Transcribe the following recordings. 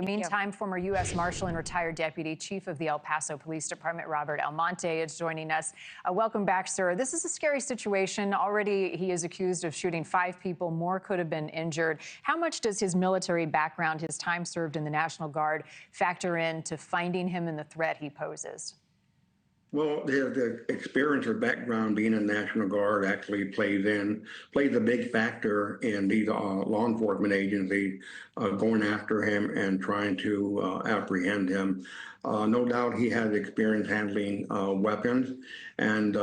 Meantime, former U.S. Marshal and retired Deputy Chief of the El Paso Police Department, Robert Almonte, is joining us. Welcome back, sir. This is a scary situation. Already, he is accused of shooting 5 people. More could have been injured. How much does his military background, his time served in the National Guard, factor into finding him and the threat he poses? Well, the experience or background being in National Guard actually plays a big factor in these law enforcement agencies going after him and trying to apprehend him. No doubt he has experience handling weapons, and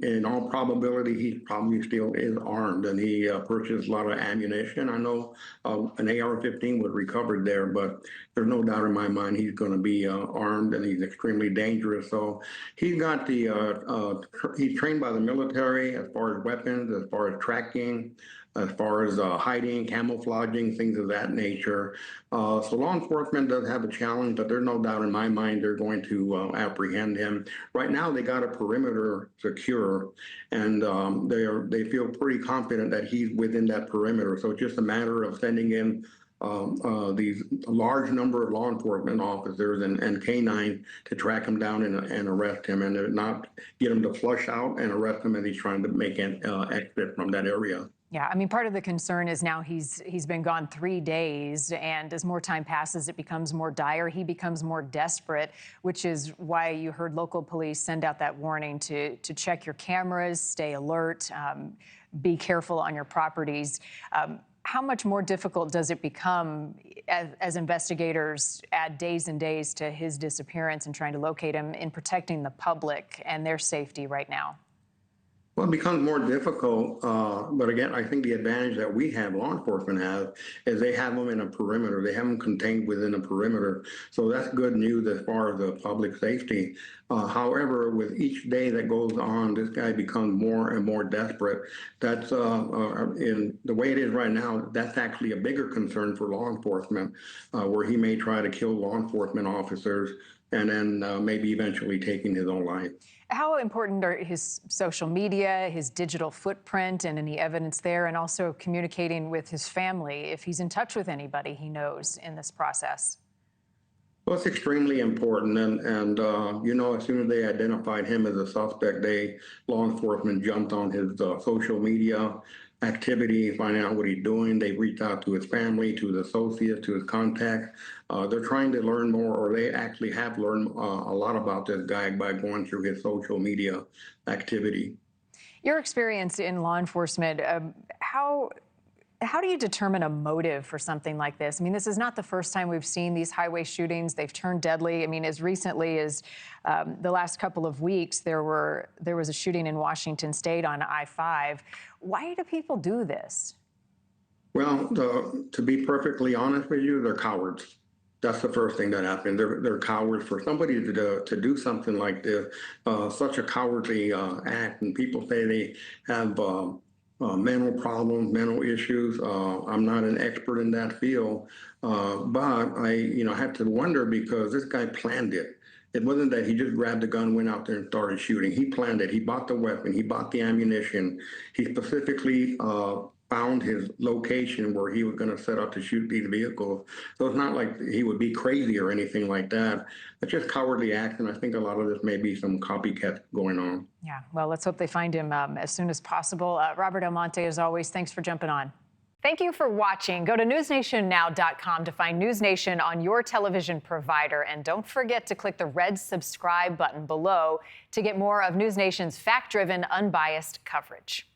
in all probability, he probably still is armed, and he purchased a lot of ammunition. I know an AR-15 was recovered there, but there's no doubt in my mind he's going to be armed, and he's extremely dangerous. So he's got he's trained by the military as far as weapons, as far as tracking, as far as hiding, camouflaging, things of that nature. So law enforcement does have a challenge, but there's no doubt in my mind they're going to apprehend him. Right now, they got a perimeter secure, and they feel pretty confident that he's within that perimeter. So it's just a matter of sending in these large number of law enforcement officers and K9 to track him down and arrest him, and not get him to flush out and arrest him as he's trying to make an exit from that area. Yeah, I mean, part of the concern is now he's been gone 3 days, and as more time passes, it becomes more dire. He becomes more desperate, which is why you heard local police send out that warning to check your cameras, stay alert, be careful on your properties. How much more difficult does it become as investigators add days and days to his disappearance and trying to locate him in protecting the public and their safety right now? Well, it becomes more difficult, but again, I think the advantage that we have, law enforcement have, is they have them in a perimeter. They have them contained within a perimeter. So that's good news as far as the public safety. However, with each day that goes on, this guy becomes more and more desperate. That's in the way it is right now, that's actually a bigger concern for law enforcement, where he may try to kill law enforcement officers and then maybe eventually taking his own life. How important are his social media, his digital footprint, and any evidence there, and also communicating with his family if he's in touch with anybody he knows in this process? Well, it's extremely important, and you know, as soon as they identified him as a suspect, law enforcement jumped on his social media activity, finding out what he's doing. They reached out to his family, to his associates, to his contacts. They're trying to learn more, or they actually have learned a lot about this guy by going through his social media activity. Your experience in law enforcement, how do you determine a motive for something like this? I mean, this is not the first time we've seen these highway shootings. They've turned deadly. I mean, as recently as the last couple of weeks, there was a shooting in Washington State on I-5. Why do people do this? Well, to be perfectly honest with you, they're cowards. That's the first thing that happened. They're cowards. For somebody to do something like this, such a cowardly act, and people say they have mental problems, mental issues. I'm not an expert in that field, but I had to wonder, because this guy planned it. It wasn't that he just grabbed a gun, went out there and started shooting. He planned it. He bought the weapon. He bought the ammunition. He specifically found his location where he was going to set up to shoot these vehicles. So it's not like he would be crazy or anything like that. It's just cowardly acts, and I think a lot of this may be some copycat going on. Yeah, well, let's hope they find him as soon as possible. Robert Almonte, as always, thanks for jumping on. Thank you for watching. Go to NewsNationNow.com to find NewsNation on your television provider. And don't forget to click the red subscribe button below to get more of NewsNation's fact-driven, unbiased coverage.